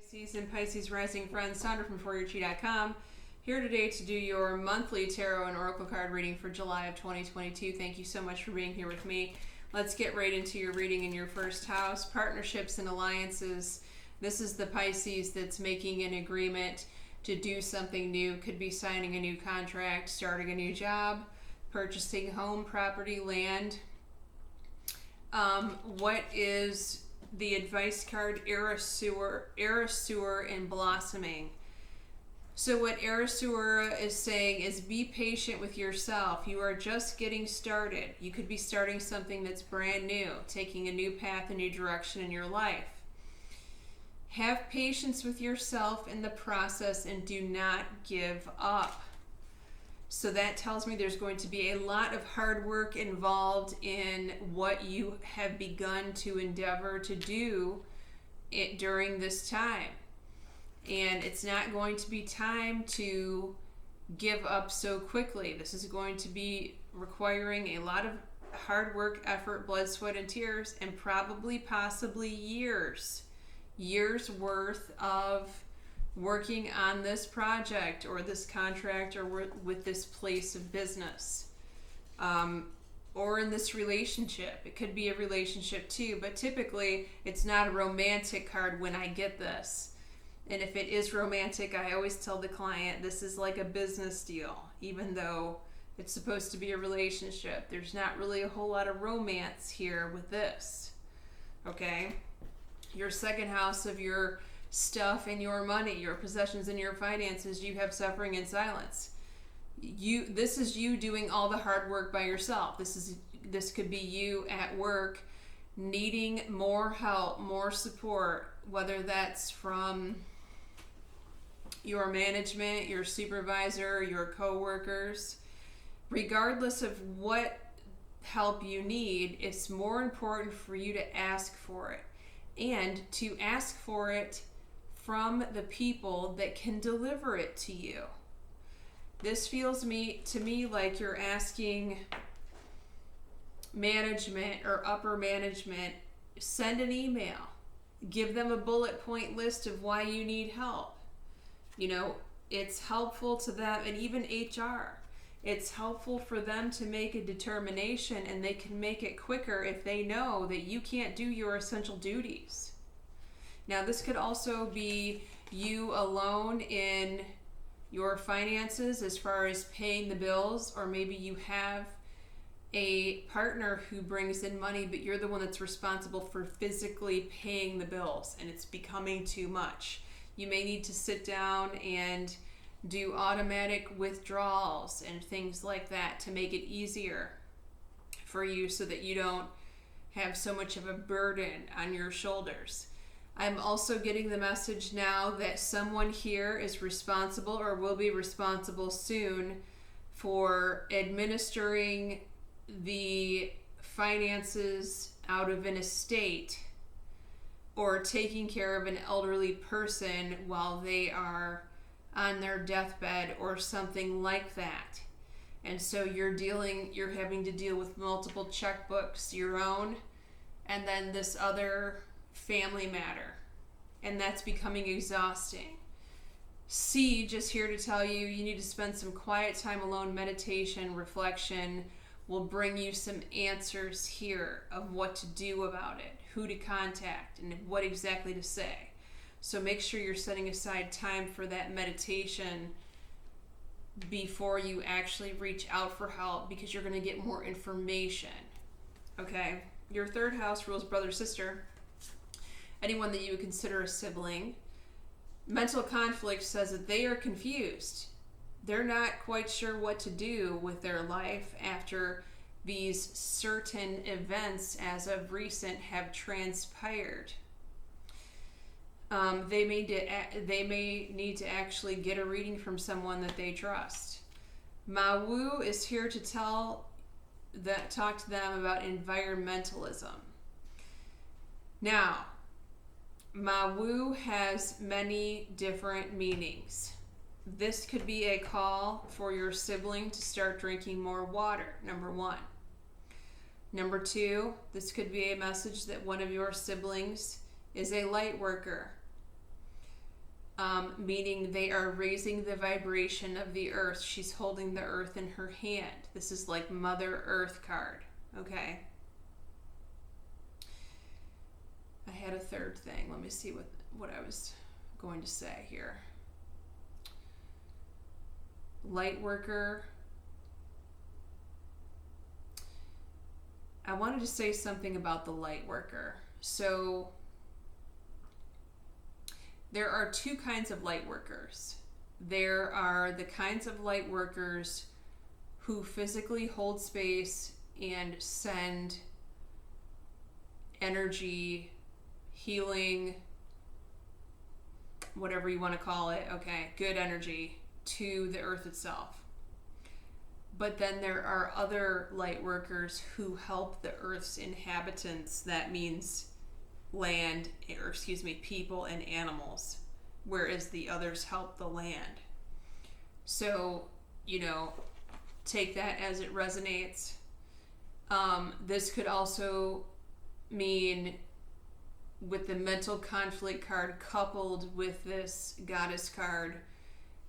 Pisces and Pisces Rising friends, Sandra from ForYourChi.com, here today to do your monthly tarot and oracle card reading for July of 2022. Thank you so much for being here with me. Let's get right into your reading in your first house, partnerships and alliances. This is the Pisces that's making an agreement to do something new. Could be signing a new contract, starting a new job, purchasing home, property, land. What is the advice card? Arasura and blossoming. So what Arasura is saying is be patient with yourself. You are just getting started. You could be starting something that's brand new, taking a new path, a new direction in your life. Have patience with yourself in the process and do not give up. So that tells me there's going to be a lot of hard work involved in what you have begun to endeavor to do during this time. And it's not going to be time to give up so quickly. This is going to be requiring a lot of hard work, effort, blood, sweat, and tears, and probably, possibly years worth of working on this project or this contract or with this place of business, or in this relationship. It could be a relationship too, but typically it's not a romantic card when I get this. And if it is romantic, I always tell the client this is like a business deal, even though it's supposed to be a relationship. There's not really a whole lot of romance here with this. Okay? Your second house of your stuff and your money, your possessions and your finances, you have suffering and silence. This is you doing all the hard work by yourself. This could be you at work needing more help, more support, whether that's from your management, your supervisor, your coworkers. Regardless of what help you need, it's more important for you to ask for it, and to ask for it from the people that can deliver it to you. This feels to me like you're asking management or upper management, send an email, give them a bullet point list of why you need help. You know, it's helpful to them, and even HR, it's helpful for them to make a determination, and they can make it quicker if they know that you can't do your essential duties. Now, this could also be you alone in your finances as far as paying the bills, or maybe you have a partner who brings in money, but you're the one that's responsible for physically paying the bills, and it's becoming too much. You may need to sit down and do automatic withdrawals and things like that to make it easier for you so that you don't have so much of a burden on your shoulders. I'm also getting the message now that someone here is responsible or will be responsible soon for administering the finances out of an estate or taking care of an elderly person while they are on their deathbed or something like that. And so you're having to deal with multiple checkbooks, your own, and then this other family matter. And that's becoming exhausting. Siege is here to tell you need to spend some quiet time alone. Meditation, reflection will bring you some answers here of what to do about it, who to contact, and what exactly to say. So make sure you're setting aside time for that meditation before you actually reach out for help, because you're going to get more information. Okay? Your third house rules brother, sister, anyone that you would consider a sibling. Mental conflict says that they are confused. They're not quite sure what to do with their life after these certain events as of recent have transpired. They may need to actually get a reading from someone that they trust. Mawu is here to talk to them about environmentalism. Now, Mawu has many different meanings. This could be a call for your sibling to start drinking more water, number one. Number two, this could be a message that one of your siblings is a light worker. meaning they are raising the vibration of the earth. She's holding the earth in her hand. This is like Mother Earth card, okay? I had a third thing. Let me see what I was going to say here. Light worker. I wanted to say something about the light worker. So there are two kinds of light workers. There are the kinds of light workers who physically hold space and send energy, healing, whatever you want to call it, okay, good energy to the earth itself. But then there are other light workers who help the earth's inhabitants. That means land, or excuse me, people and animals, whereas the others help the land. So, take that as it resonates. This could also mean, with the mental conflict card coupled with this goddess card,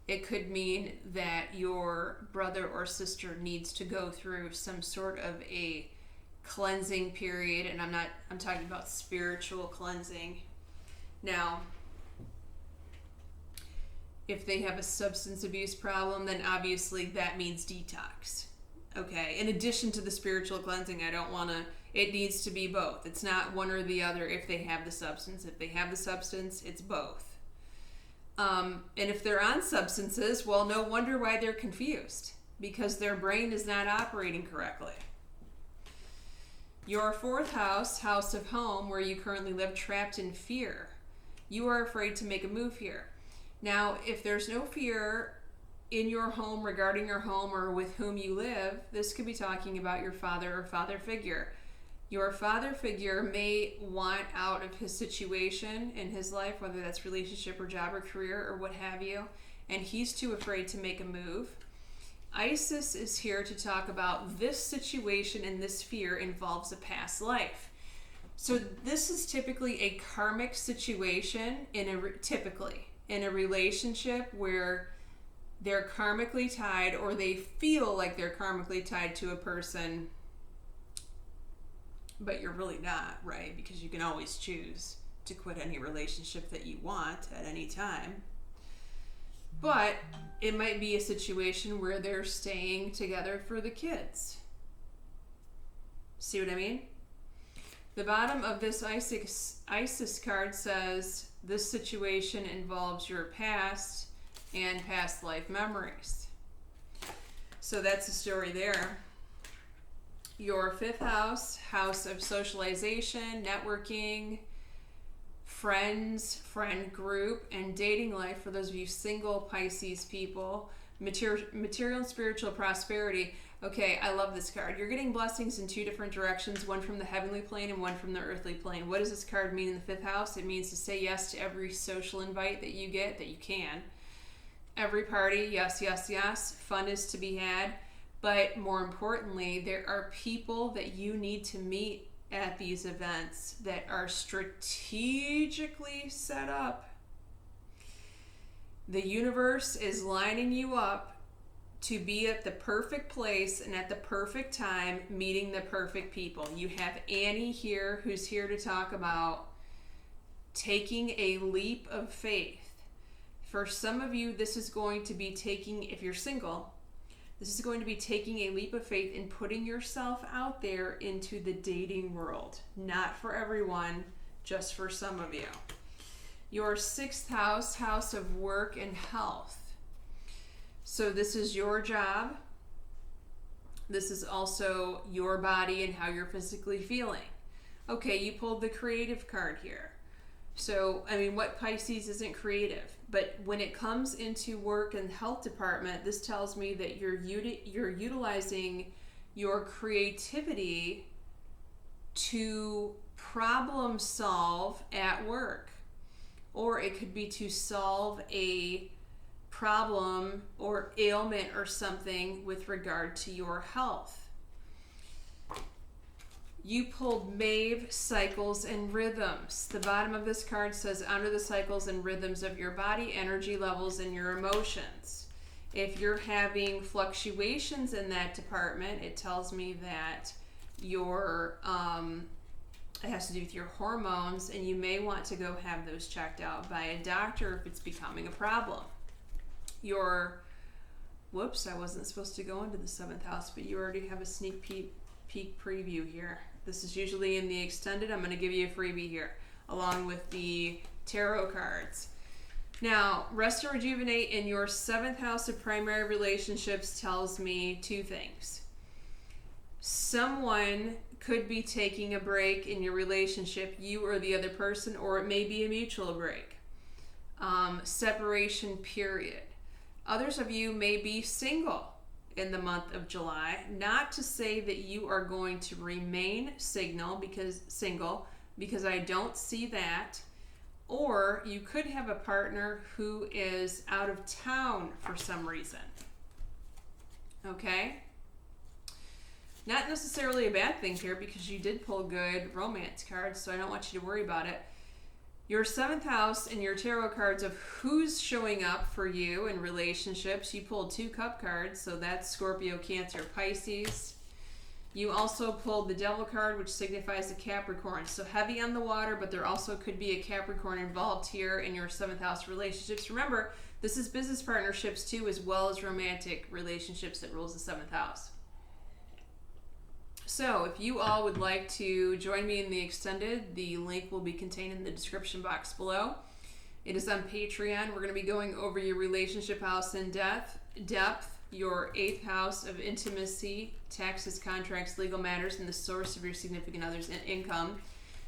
it could mean that your brother or sister needs to go through some sort of a cleansing period, and I'm talking about spiritual cleansing. Now, if they have a substance abuse problem, then obviously that means detox. Okay, in addition to the spiritual cleansing, it needs to be both. It's not one or the other if they have the substance. If they have the substance, it's both. And if they're on substances, well, no wonder why they're confused, because their brain is not operating correctly. Your fourth house, house of home, where you currently live, trapped in fear. You are afraid to make a move here. Now, if there's no fear in your home, regarding your home, or with whom you live, this could be talking about your father or father figure. Your father figure may want out of his situation in his life, whether that's relationship or job or career or what have you, and he's too afraid to make a move. Isis is here to talk about this situation, and this fear involves a past life. So this is typically a karmic situation typically in a relationship where they're karmically tied, or they feel like they're karmically tied to a person, but you're really not, right? Because you can always choose to quit any relationship that you want at any time. But it might be a situation where they're staying together for the kids. See what I mean? The bottom of this Isis card says this situation involves your past and past life memories. So that's the story there. Your fifth house, house of socialization, networking, friends, friend group, and dating life for those of you single Pisces people. Material and spiritual prosperity. Okay, I love this card. You're getting blessings in two different directions, one from the heavenly plane and one from the earthly plane. What does this card mean in the fifth house? It means to say yes to every social invite that you get, that you can. Every party, yes, yes, yes. Fun is to be had. But more importantly, there are people that you need to meet at these events that are strategically set up. The universe is lining you up to be at the perfect place and at the perfect time, meeting the perfect people. You have Annie here, who's here to talk about taking a leap of faith. For some of you, this is going to be taking, if you're single, this is going to be taking a leap of faith and putting yourself out there into the dating world. Not for everyone, just for some of you. Your sixth house, house of work and health. So this is your job. This is also your body and how you're physically feeling. Okay, you pulled the creative card here. So, I mean, what Pisces isn't creative? But when it comes into work and health department, this tells me that you're utilizing your creativity to problem solve at work. Or it could be to solve a problem or ailment or something with regard to your health. You pulled Maeve, Cycles, and Rhythms. The bottom of this card says, honor the cycles and rhythms of your body, energy levels, and your emotions. If you're having fluctuations in that department, it tells me that your it has to do with your hormones, and you may want to go have those checked out by a doctor if it's becoming a problem. Whoops, I wasn't supposed to go into the 7th house, but you already have a sneak peek preview here. This is usually in the extended. I'm going to give you a freebie here, along with the tarot cards. Now, Rest and Rejuvenate in your 7th house of primary relationships tells me two things. Someone could be taking a break in your relationship, you or the other person, or it may be a mutual break. Separation period. Others of you may be single in the month of July. Not to say that you are going to remain single because I don't see that. Or you could have a partner who is out of town for some reason. Okay? Not necessarily a bad thing here because you did pull good romance cards, so I don't want you to worry about it. Your 7th house and your tarot cards of who's showing up for you in relationships. You pulled 2 cup cards, so that's Scorpio, Cancer, Pisces. You also pulled the Devil card, which signifies a Capricorn. So heavy on the water, but there also could be a Capricorn involved here in your 7th house relationships. Remember, this is business partnerships too, as well as romantic relationships that rules the 7th house. So if you all would like to join me in the extended, the link will be contained in the description box below. It is on Patreon. We're going to be going over your relationship house in depth, your 8th house of intimacy, taxes, contracts, legal matters, and the source of your significant other's income.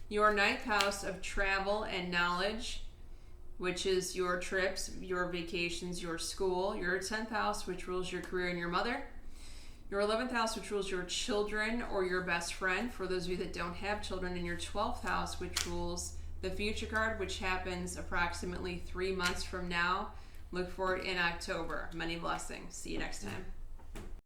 Your 9th house of travel and knowledge, which is your trips, your vacations, your school. Your 10th house, which rules your career and your mother. Your 11th house, which rules your children or your best friend, for those of you that don't have children. And your 12th house, which rules the future card, which happens approximately 3 months from now. Look for it in October. Many blessings. See you next time.